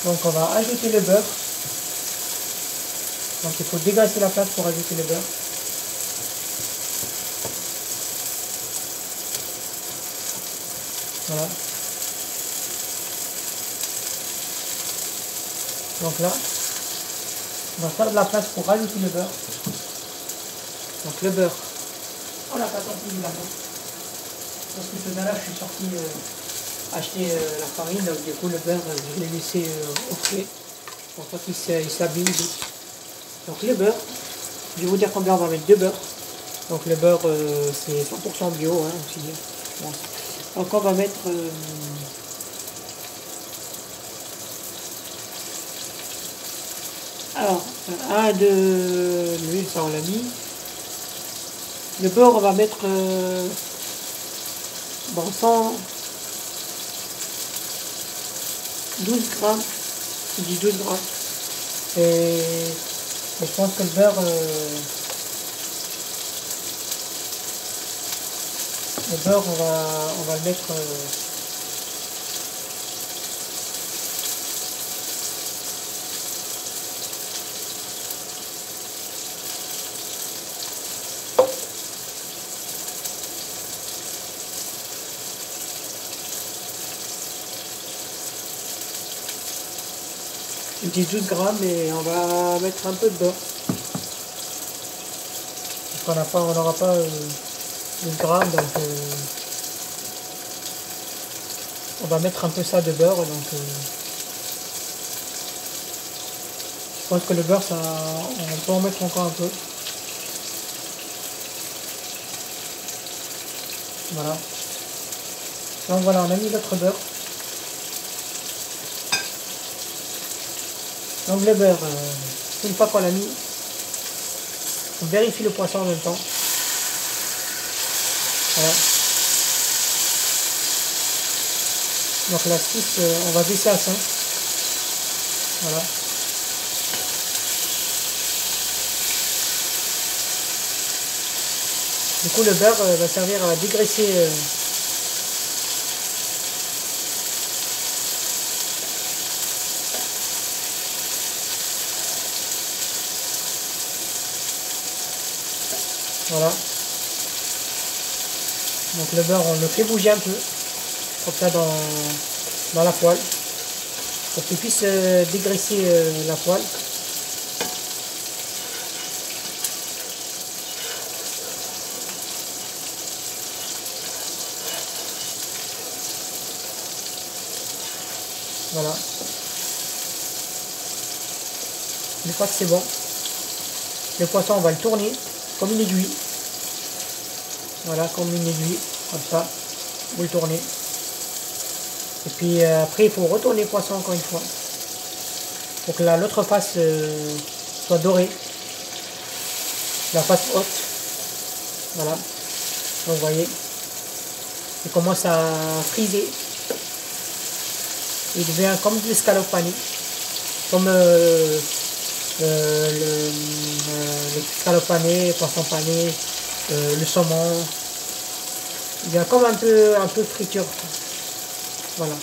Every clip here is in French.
Donc on va ajouter le beurre. Donc il faut dégraisser la plaque pour ajouter le beurre. Voilà. Donc là, on va faire de la place pour rajouter le beurre. Donc le beurre, on n'a pas sorti du labo. Parce que tout à l'heure, je suis sorti acheter la farine. Donc du coup, le beurre, je l'ai laissé au frais pour pas qu'il s'abîme vite. Donc le beurre, je vais vous dire combien on va mettre de beurre. Donc le beurre, c'est 100% bio, hein, aussi. Bon. Donc on va mettre... alors, 1, 2, l'huile, ça on l'a mis. Le beurre, on va mettre bon, 112 grammes. Je dis 12 grammes. Et je pense que le beurre, on va le mettre... 12 grammes et on va mettre un peu de beurre. Parce qu'on n'aura pas 12 grammes, donc on va mettre un peu ça de beurre. Donc je pense que le beurre, ça, on peut en mettre encore un peu. Voilà. Donc voilà, on a mis notre beurre. Donc le beurre, une fois qu'on l'a mis, on vérifie le poisson en même temps. Voilà. Donc la sauce, on va baisser à 5. Voilà. Du coup le beurre va servir à dégraisser voilà. Donc le beurre, on le fait bouger un peu, comme ça dans la poêle, pour qu'il puisse dégraisser la poêle. Voilà. Une fois que c'est bon, le poisson, on va le tourner comme une aiguille. Voilà, comme une aiguille, comme ça, vous le tournez. Et puis après, il faut retourner le poisson encore une fois, pour que l'autre face soit dorée, la face haute. Voilà, donc, vous voyez, il commence à friser. Il devient comme de l'escalope panée, comme l'escalope pané, poisson pané, le saumon. Il y a comme un peu friture. Voilà.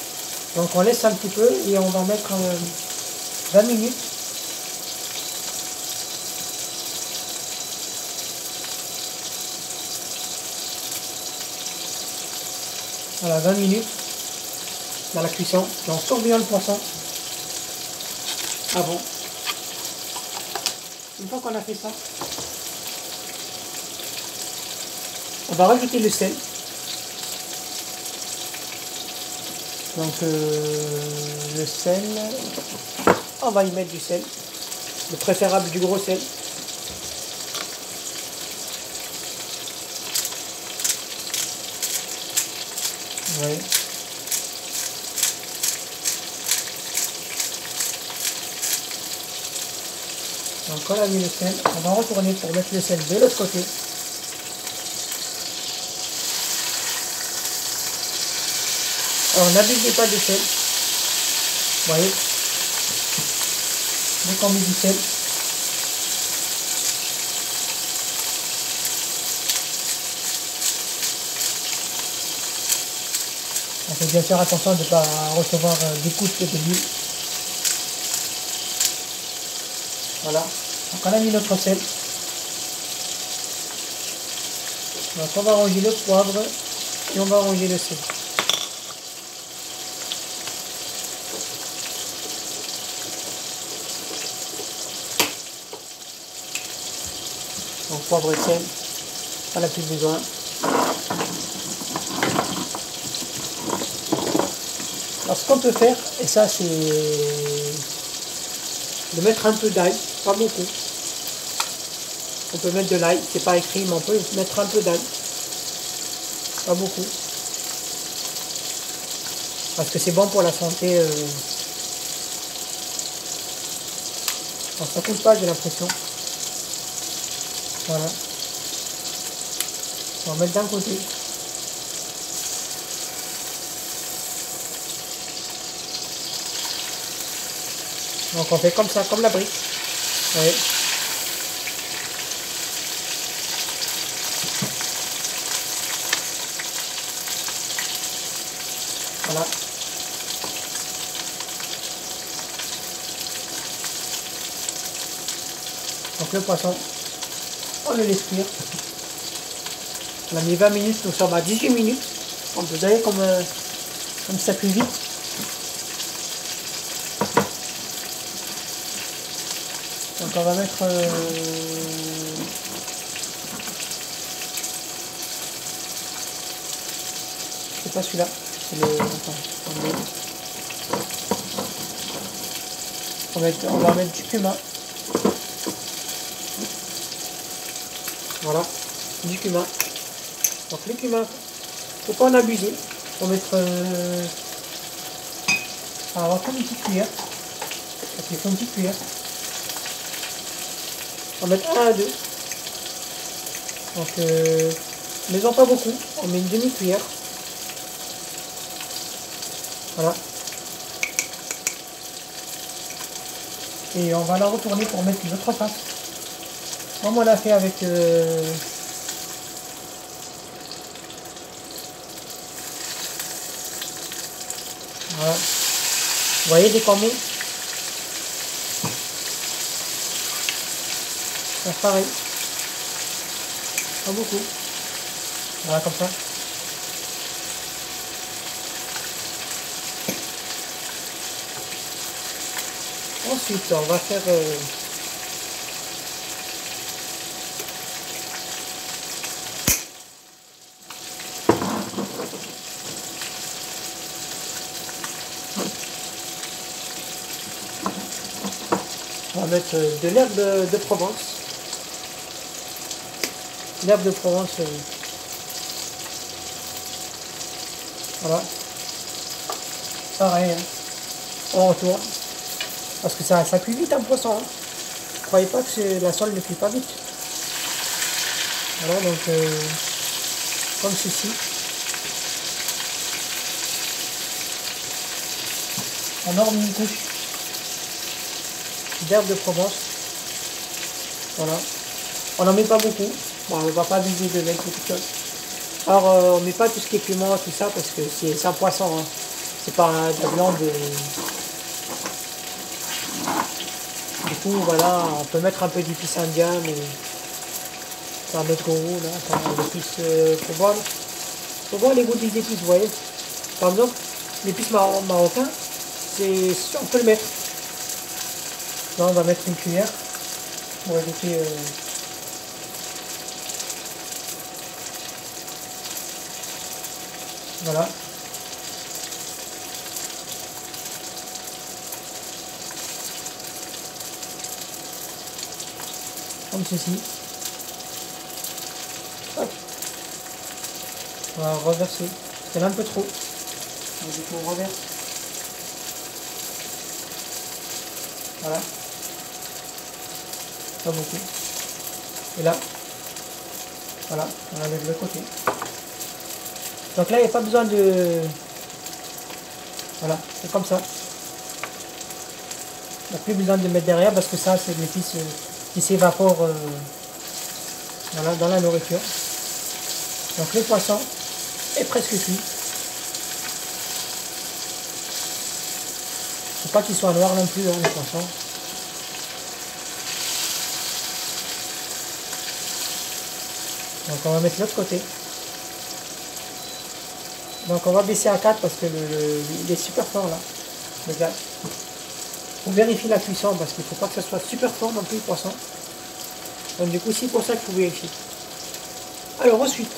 Donc on laisse un petit peu et on va mettre 20 minutes. Voilà, 20 minutes dans la cuisson. Et on sort bien le poisson avant. Une fois qu'on a fait ça, on va rajouter le sel. Donc le sel, on va y mettre du sel, le préférable du gros sel. Ouais. Donc on a mis le sel, on va retourner pour mettre le sel de l'autre côté. Alors n'abusez pas de sel. Vous voyez, dès qu'on met du sel, on fait bien sûr attention de ne pas recevoir des gouttes d'huile. Voilà. Donc on a mis notre sel. Donc on va ranger le poivre et on va ranger le sel. Donc poivre et sel, on n'a plus besoin. Alors ce qu'on peut faire, et ça c'est de mettre un peu d'ail, pas beaucoup. On peut mettre de l'ail, c'est pas écrit, mais on peut mettre un peu d'ail. Pas beaucoup. Parce que c'est bon pour la santé. Alors, ça coûte pas, j'ai l'impression. Voilà. On va mettre d'un côté. Donc on fait comme ça, comme la brique. Ouais. Voilà. Donc le poisson, on le laisse cuire. On a mis 20 minutes, nous sommes à 18 minutes. On peut dire comme ça cuit vite. Donc on va mettre c'est pas celui-là, c'est le. Attends, on va mettre du cumin. Voilà, du cumin. Donc le cumin, faut pas en abuser. Faut mettre alors comme une petite cuillère. Parce qu'il faut une petite cuillère. On va mettre 1 à 2. Donc mais pas beaucoup. On met une demi-cuillère. Voilà. Et on va la retourner pour mettre une autre face. Comme on l'a fait avec voilà. Vous voyez des cornets? Ça pareil. Pas beaucoup. Voilà comme ça. Ensuite, on va faire on va mettre de l'herbe de Provence. L'herbe de Provence. Voilà. Pareil. Hein. On retourne. Parce que ça cuit vite un poisson. Hein. Ne croyez pas que la sole ne cuit pas vite. Voilà, donc comme ceci. On orne une couche d'herbe de Provence. Voilà. On n'en met pas beaucoup. Bon, on ne va pas abuser de mettre beaucoup de choses. Alors, on ne met pas tout ce qui est piment, tout ça, parce que c'est un poisson. Hein. C'est pas de la viande. Du coup, voilà, on peut mettre un peu d'épices indien, mais ça va mettre au goût, là. Attends, l'épice, faut voir les goûts des épices, vous voyez. Par exemple, l'épice marocain, on peut le mettre. Là, on va mettre une cuillère pour éviter. Voilà. Comme ceci. Hop. On va reverser. C'est un peu trop. Donc, du coup, on reverse. Voilà. Pas beaucoup. Et là, voilà, on enlève le côté. Donc là, il n'y a pas besoin de... Voilà, c'est comme ça. Il n'y a plus besoin de le mettre derrière parce que ça, c'est l'épice qui s'évapore voilà, dans la nourriture. Donc le poisson est presque cuit. Il ne faut pas qu'il soit noir non plus, hein, le poisson. Donc on va mettre l'autre côté. Donc on va baisser à 4 parce que il est super fort là, le gaz. On vérifie la cuisson parce qu'il ne faut pas que ça soit super fort non plus le poisson. Donc du coup c'est pour ça qu'il faut vérifier. Alors ensuite,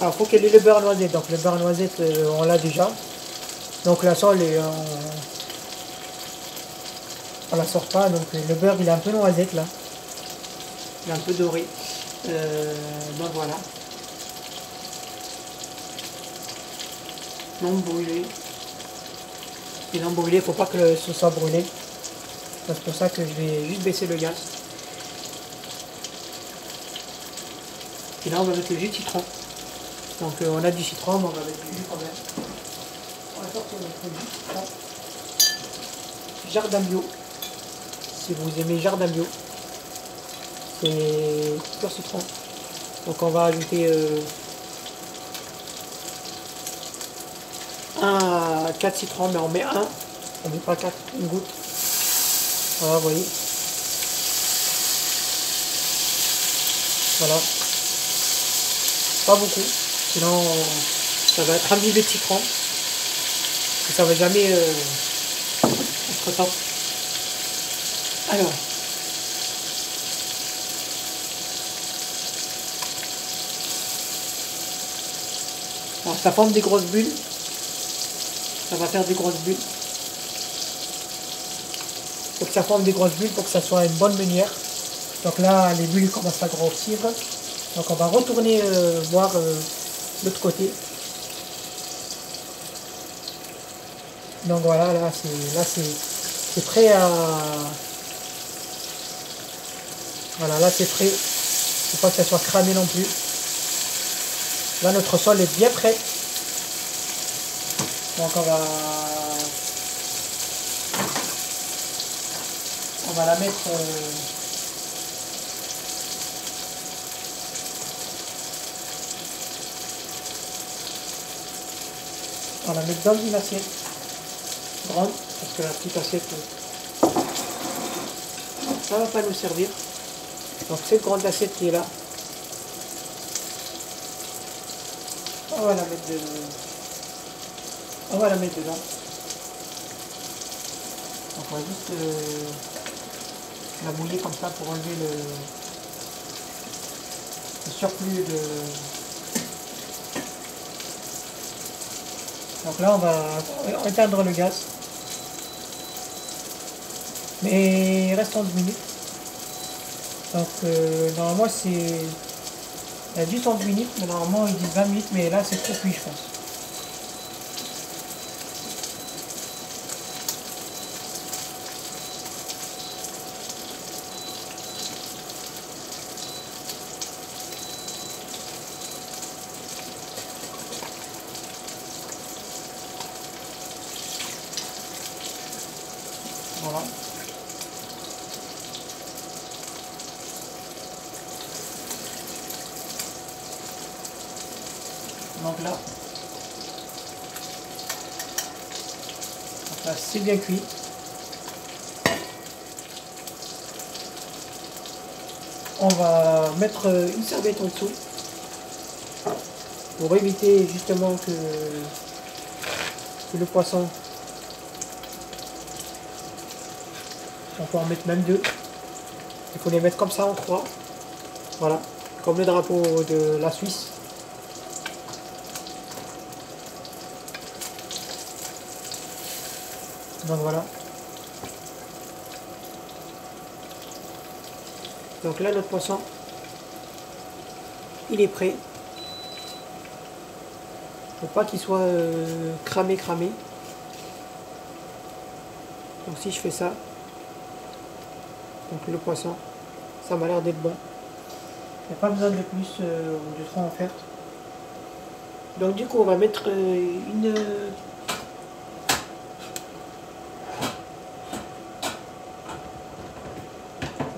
alors il faut qu'il y ait le beurre noisette. Donc le beurre noisette on l'a déjà. Donc la sole on la sort pas. Donc le beurre il est un peu noisette là. Il est un peu doré. Donc voilà. Non brûlé. Et non brûlé, il ne faut pas que ce soit brûlé. C'est pour ça que je vais juste baisser le gaz. Et là on va mettre le jus de citron. Donc on a du citron, mais on va mettre du jus quand même. On va sortir notre jus de citron. Jardin bio. Si vous aimez jardin bio, c'est pur citron. Donc on va ajouter 1 à 4 citrons, mais on met 1, on ne met pas 4, une goutte. Voilà, vous voyez. Voilà. Pas beaucoup, sinon ça va être imbibé de citron. Et ça va jamais être top. Alors. Alors ça forme des grosses bulles. Ça va faire des grosses bulles. Il faut que ça forme des grosses bulles pour que ça soit une bonne meunière. Donc là, les bulles commencent à grossir. Donc on va retourner voir l'autre côté. Donc voilà, là c'est prêt à... Voilà, là c'est prêt. Il ne faut pas que ça soit cramé non plus. Là notre sol est bien prêt. Donc on va la mettre dans une assiette grande parce que la petite assiette ça va pas nous servir. Donc cette grande assiette qui est là, on va la mettre dedans. Donc on va juste la mouiller comme ça pour enlever le surplus de... Donc là on va éteindre le gaz. Mais il reste 11 minutes. Donc normalement c'est... Il y a juste 11 minutes, mais normalement ils disent 20 minutes, mais là c'est trop cuit je pense. Voilà. Donc là c'est bien cuit. On va mettre une serviette en dessous pour éviter justement que le poisson, on peut en mettre même 2. Il faut les mettre comme ça en 3. Voilà, comme le drapeau de la Suisse. Donc voilà. Donc là notre poisson, il est prêt. Faut pas qu'il soit cramé. Donc si je fais ça, donc le poisson, ça m'a l'air d'être bon. Il n'y a pas besoin de plus ou de trop en faire. Donc du coup on va mettre on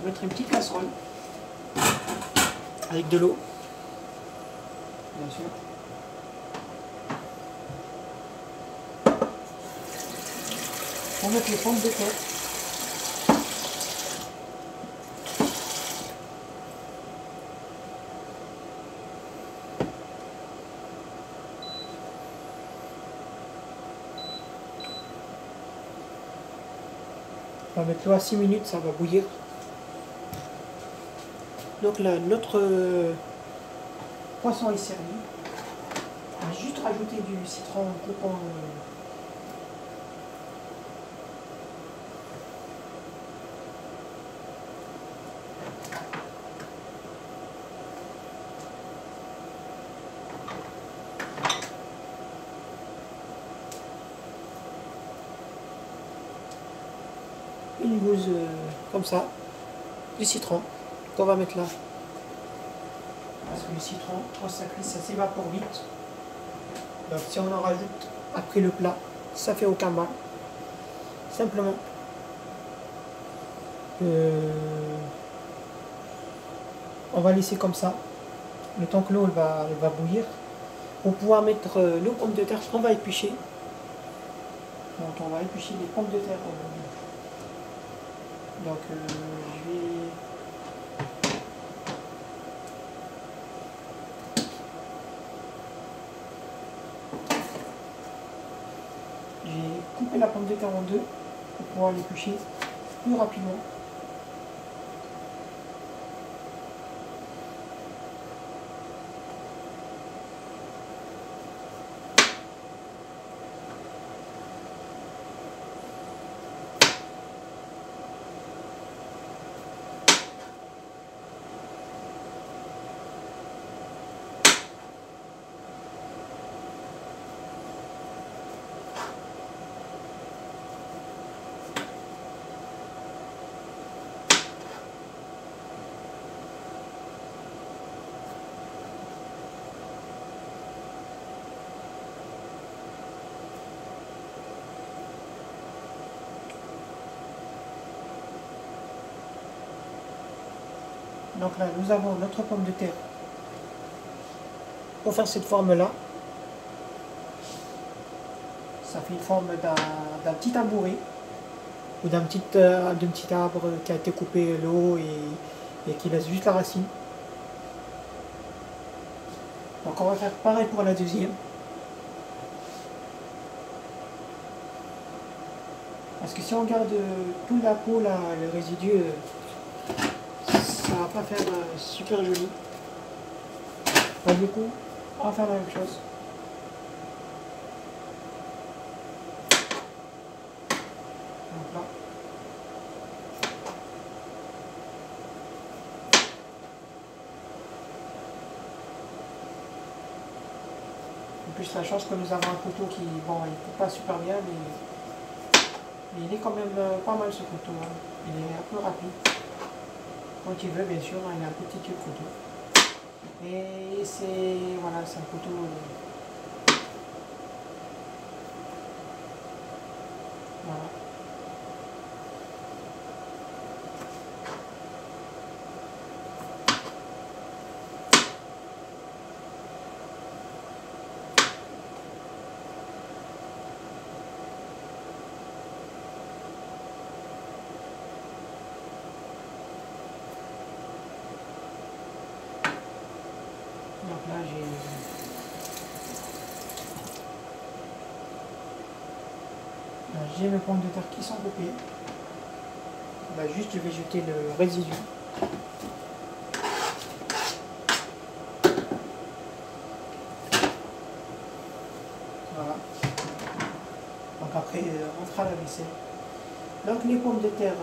va mettre une petite casserole avec de l'eau, bien sûr. On va mettre les pommes de terre. On va mettre l'eau à 6 minutes, ça va bouillir. Donc là, notre poisson est servi. On va juste rajouter du citron en coupant une gousse comme ça, du citron qu'on va mettre là. Parce que le citron, quand ça cuit, ça s'évapore vite. Donc si on en rajoute après le plat, ça fait aucun mal. Simplement. On va laisser comme ça, le temps que l'eau elle va bouillir. Pour pouvoir mettre nos pommes de terre qu'on va éplucher. Donc on va éplucher les pommes de terre. Donc j'ai coupé la pomme de terre en deux pour pouvoir l'éplucher plus rapidement. Donc là, nous avons notre pomme de terre pour faire cette forme-là. Ça fait une forme d'un petit tabouret ou d'un petit arbre qui a été coupé l'eau et qui laisse juste la racine. Donc on va faire pareil pour la deuxième. Parce que si on garde tout la peau, là, le résidu, ça va pas faire super joli. Donc du coup, on va faire la même chose. Donc là. En plus la chance que nous avons un couteau qui, bon, il ne coupe pas super bien, mais il est quand même pas mal ce couteau. Hein. Il est un peu rapide. Quand il veut, bien sûr, hein, il a un petit couteau. Et c'est, voilà, c'est un couteau. Voilà. Donc là, j'ai mes pommes de terre qui sont coupées. Là, juste, je vais jeter le résidu. Voilà. Donc après, on fera la vaisselle. Donc les pommes de terre,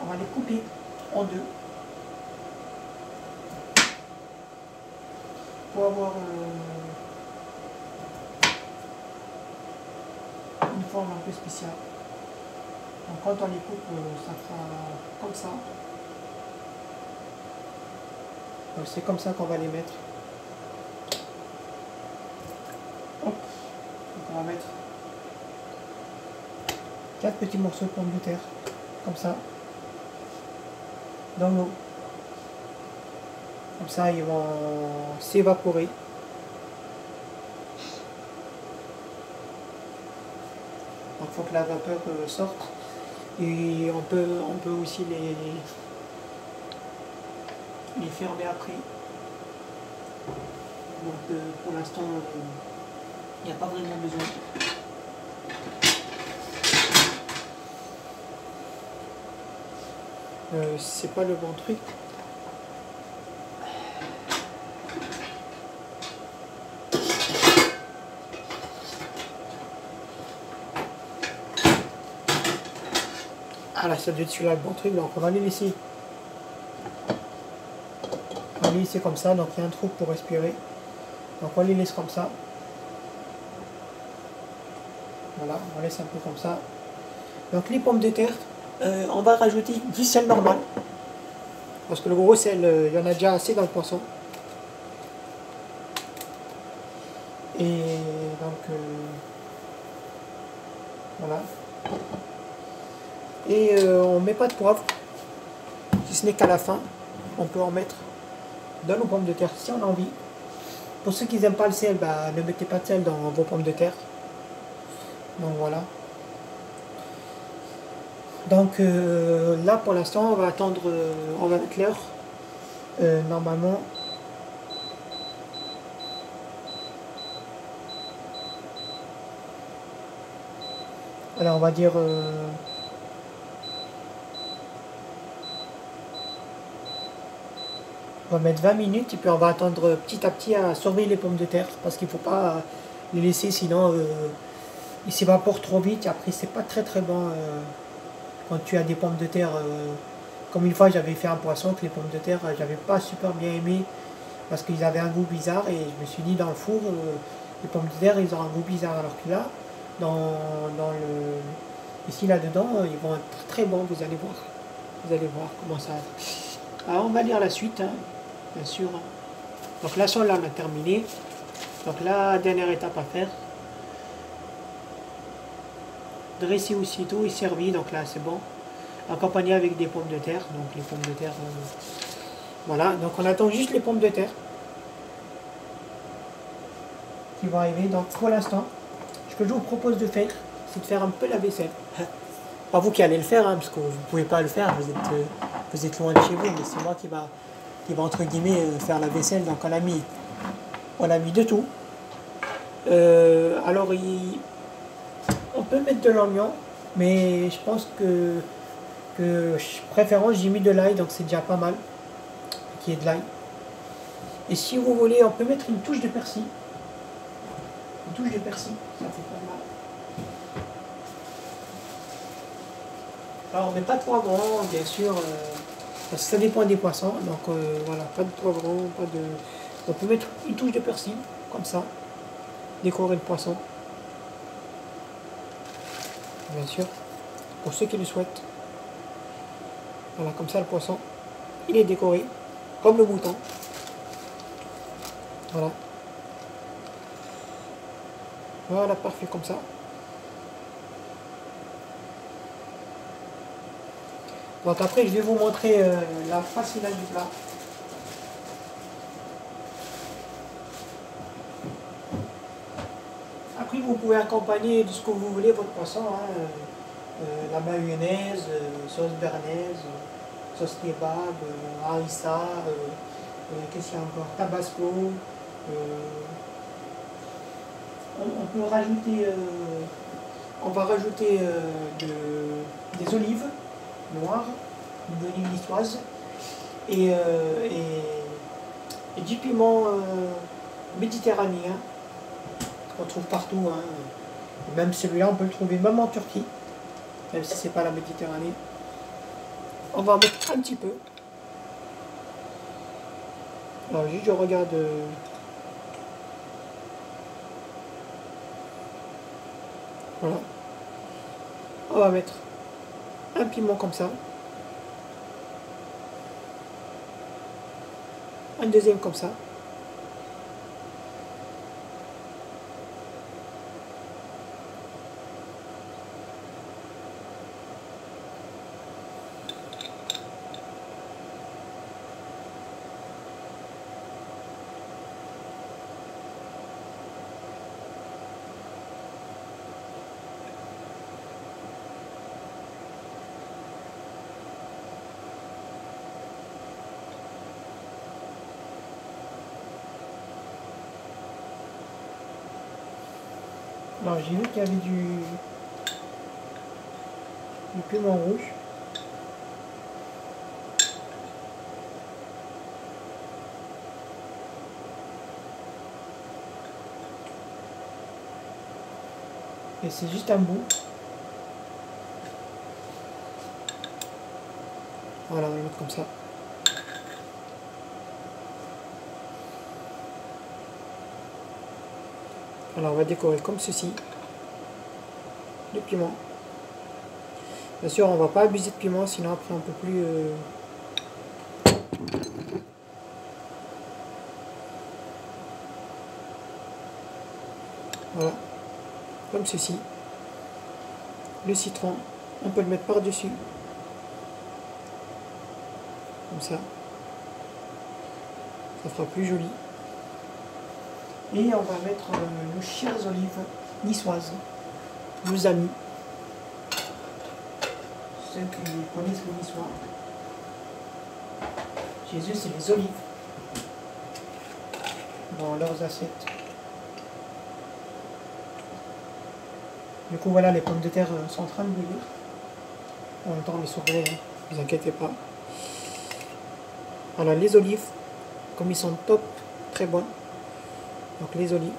on va les couper en deux. Pour avoir une forme un peu spéciale. Donc quand on les coupe, ça fera comme ça. Donc c'est comme ça qu'on va les mettre. on va mettre 4 petits morceaux de pommes de terre, comme ça, dans l'eau. Comme ça, ils vont s'évaporer. Donc, il faut que la vapeur sorte. Et on peut aussi les fermer après. Donc, pour l'instant, il n'y a pas vraiment besoin. C'est pas le bon truc. Ah là, ça doit être celui-là le bon truc, donc on va les laisser. On va les laisser comme ça, donc il y a un trou pour respirer. Donc on les laisse comme ça. Voilà, on laisse un peu comme ça. Donc les pommes de terre, on va rajouter du sel normal. Parce que le gros sel, il y en a déjà assez dans le poisson. Et donc, voilà. Et on ne met pas de poivre, si ce n'est qu'à la fin. On peut en mettre dans nos pommes de terre si on a envie. Pour ceux qui n'aiment pas le sel, bah, ne mettez pas de sel dans vos pommes de terre. Donc voilà. Donc là pour l'instant on va attendre, on va mettre l'heure. Normalement. Alors on va dire on va mettre 20 minutes et puis on va attendre petit à petit à surveiller les pommes de terre parce qu'il ne faut pas les laisser sinon ils s'évaporent trop vite et après c'est pas très bon quand tu as des pommes de terre comme une fois j'avais fait un poisson que les pommes de terre j'avais pas super bien aimé parce qu'ils avaient un goût bizarre et je me suis dit dans le four les pommes de terre ils ont un goût bizarre alors que là ici là-dedans ils vont être très bons, vous allez voir comment ça. Alors on va lire la suite hein, bien sûr. Donc là on a terminé. Donc la dernière étape à faire, dresser aussitôt et servi, donc là c'est bon, accompagné avec des pommes de terre. Donc les pommes de terre voilà, donc on attend juste les pommes de terre qui vont arriver. Donc pour l'instant ce que je vous propose de faire, c'est de faire un peu la vaisselle. Pas vous qui allez le faire, hein, parce que vous ne pouvez pas le faire, vous êtes loin de chez vous, mais c'est moi qui va entre guillemets faire la vaisselle. Donc on a mis de tout. Alors on peut mettre de l'oignon, mais je pense que préférence j'ai mis de l'ail, donc c'est déjà pas mal qu'il y ait de l'ail. Et si vous voulez, on peut mettre une touche de persil. Une touche de persil, ça fait pas mal. Alors on met pas de poivron, bien sûr, parce que ça dépend des poissons. Donc voilà, pas de poivron, pas de. On peut mettre une touche de persil, comme ça, décorer le poisson. Bien sûr, pour ceux qui le souhaitent. Voilà, comme ça le poisson, il est décoré, comme le mouton. Voilà. Voilà, parfait comme ça. Donc après, je vais vous montrer la face finale du plat. Après, vous pouvez accompagner de ce que vous voulez votre poisson. Hein, la mayonnaise, sauce béarnaise, sauce kebab, harissa, qu'est-ce qu'il y a encore, tabasco. On peut rajouter, on va rajouter des olives noires, une olive niçoise et du piment méditerranéen qu'on trouve partout. Hein. Même celui-là, on peut le trouver même en Turquie, même si c'est pas la Méditerranée. On va en mettre un petit peu. Alors juste je regarde. Voilà. On va mettre un piment comme ça. Un deuxième comme ça. Alors j'ai vu qu'il y avait du piment rouge. Et c'est juste un bout. Voilà, on va le mettre comme ça. Alors on va décorer comme ceci. Le piment. Bien sûr, on va pas abuser de piment, sinon après on peut plus... Voilà. Comme ceci. Le citron, on peut le mettre par-dessus. Comme ça. Ça fera plus joli. Et on va mettre nos chères olives niçoises. Nos amis. Ceux qui connaissent le niçois. Chez eux, c'est les olives. Dans leurs assiettes. Du coup, voilà, les pommes de terre sont en train de bouillir. En même temps, on les surveille, hein, ne vous inquiétez pas. Voilà, les olives, comme ils sont top, très bons. Donc, les olives.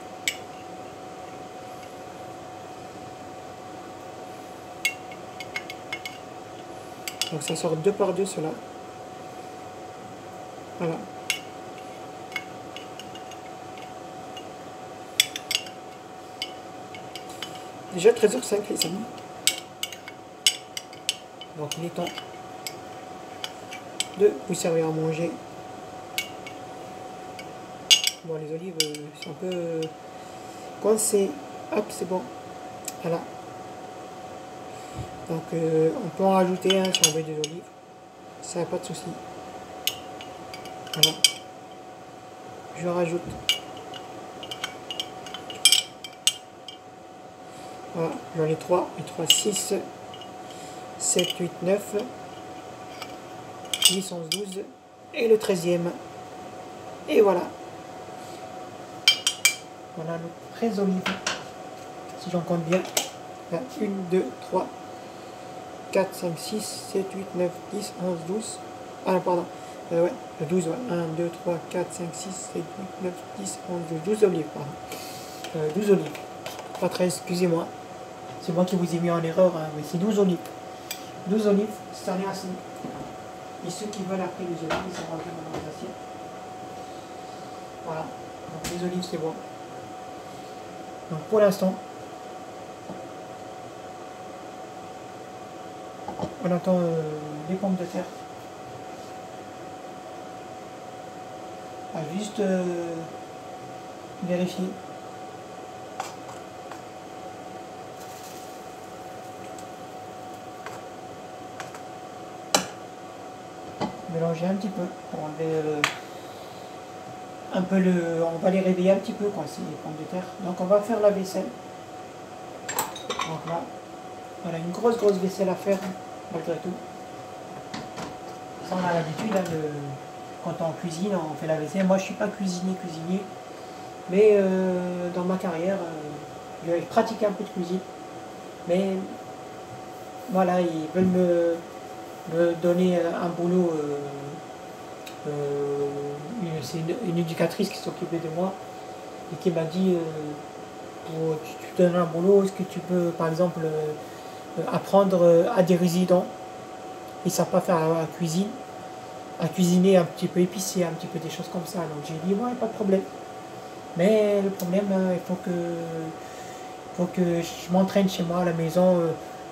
Donc, ça sort 2 par 2, cela. Voilà. Déjà 13h05 les amis. Donc il est temps de vous servir à manger. Bon, les olives sont un peu coincées. Hop, c'est bon. Voilà. Donc on peut en rajouter si on veut des olives. Ça n'a pas de souci. Voilà. Je rajoute. Voilà, j'en ai 3, et 3, 6, 7, 8, 9, 10, 11, 12, et le 13e. Et voilà. Voilà nos 13 olives. Si j'en compte bien. 1, 2, 3, 4, 5, 6, 7, 8, 9, 10, 11, 12. Ah non, pardon. Ouais, 12, ouais. 1, 2, 3, 4, 5, 6, 7, 8, 9, 10, 11, 12. 12 olives, pardon. 12 olives. Pas 13, excusez-moi. C'est moi qui vous ai mis en erreur, hein. Oui, c'est 12 olives. 12 olives, ça en est assez. Et ceux qui veulent après les olives, ils sont remplis dans leurs assiettes. Voilà. Donc les olives, c'est bon. Donc pour l'instant, on attend les pommes de terre. À juste vérifier. Mélanger un petit peu pour enlever un peu on va les réveiller un petit peu quoi, ces pommes de terre. Donc on va faire la vaisselle. Donc là, on a une grosse vaisselle à faire malgré tout. Ça on a l'habitude hein, quand on cuisine, on fait la vaisselle. Moi je suis pas cuisinier, mais dans ma carrière, j'ai pratiqué un peu de cuisine. Mais voilà, ils veulent me donner un boulot, c'est une éducatrice qui s'occupait de moi et qui m'a dit tu te donnes un boulot, est-ce que tu peux par exemple apprendre à des résidents, ils ne savent pas faire la cuisine, à cuisiner un petit peu épicé, un petit peu des choses comme ça. Donc j'ai dit ouais, pas de problème, mais le problème il faut que je m'entraîne chez moi à la maison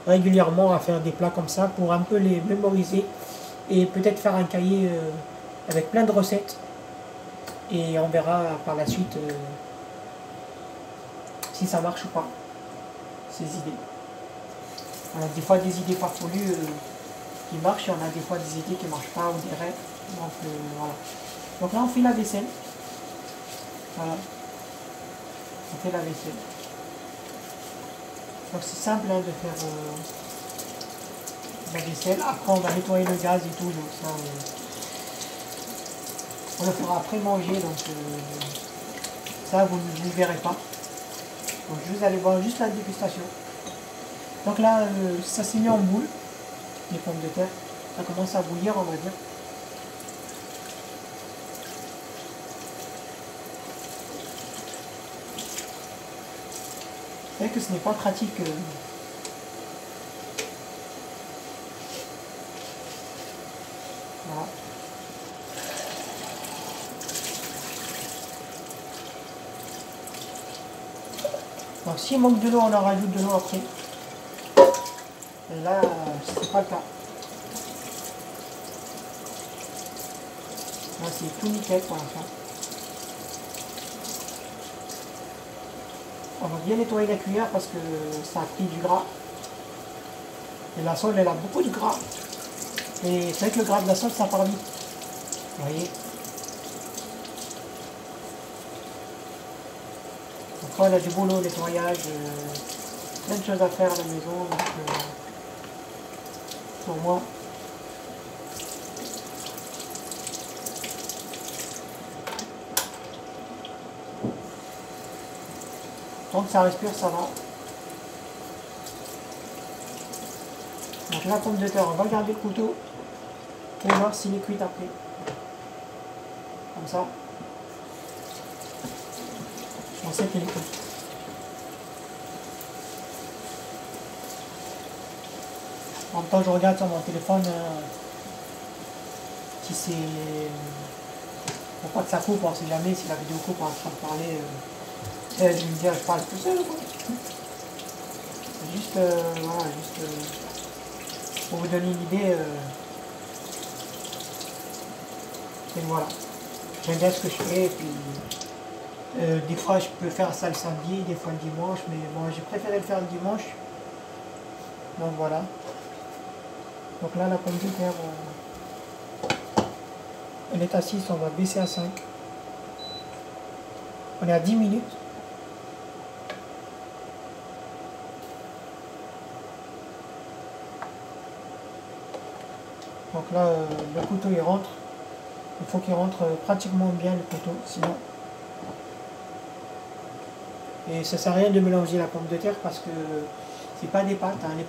régulièrement à faire des plats comme ça pour un peu les mémoriser et peut-être faire un cahier avec plein de recettes et on verra par la suite si ça marche ou pas, ces idées. On a des fois des idées farfelues qui marchent et on a des fois des idées qui ne marchent pas ou des rêves. Donc voilà. Donc là on fait la vaisselle. Voilà. On fait la vaisselle. Donc c'est simple hein, de faire la vaisselle. Après on va nettoyer le gaz et tout. Donc ça, on le fera après manger. Donc ça vous ne le verrez pas. Donc je vais aller voir juste la dégustation. Donc là, ça s'est mis en boule, les pommes de terre. Ça commence à bouillir, on va dire. C'est vrai que ce n'est pas pratique. Voilà. Donc s'il manque de l'eau, on en rajoute de l'eau après. Et là, c'est pas le cas. Là, c'est tout nickel pour l'instant. On va bien nettoyer la cuillère parce que ça a pris du gras. Et la sole, elle a beaucoup de gras. Et c'est vrai que le gras de la sole, ça part vite. Vous voyez. Donc là, on a du boulot, nettoyage, plein de choses à faire à la maison. Donc, pour moi, tant que ça respire, ça va. Donc la pomme de terre, on va garder le couteau pour voir s'il est cuit après. Comme ça, on sait qu'il est cuit. En même temps, je regarde sur mon téléphone si c'est... Pour pas que ça coupe, on ne sait jamais si la vidéo coupe en train de parler. Je me dis, je parle tout seul ou quoi. Juste, voilà, juste pour vous donner une idée. Et voilà. J'aime bien ce que je fais. Et puis, des fois, je peux faire ça le samedi, des fois le dimanche. Mais bon, j'ai préféré le faire le dimanche. Donc voilà. Donc là, la pomme de terre, elle est à 6, on va baisser à 5. On est à 10 minutes. Donc là, le couteau il rentre. Il faut qu'il rentre pratiquement bien le couteau, sinon. Et ça sert à rien de mélanger la pomme de terre parce que c'est pas des pâtes. Hein.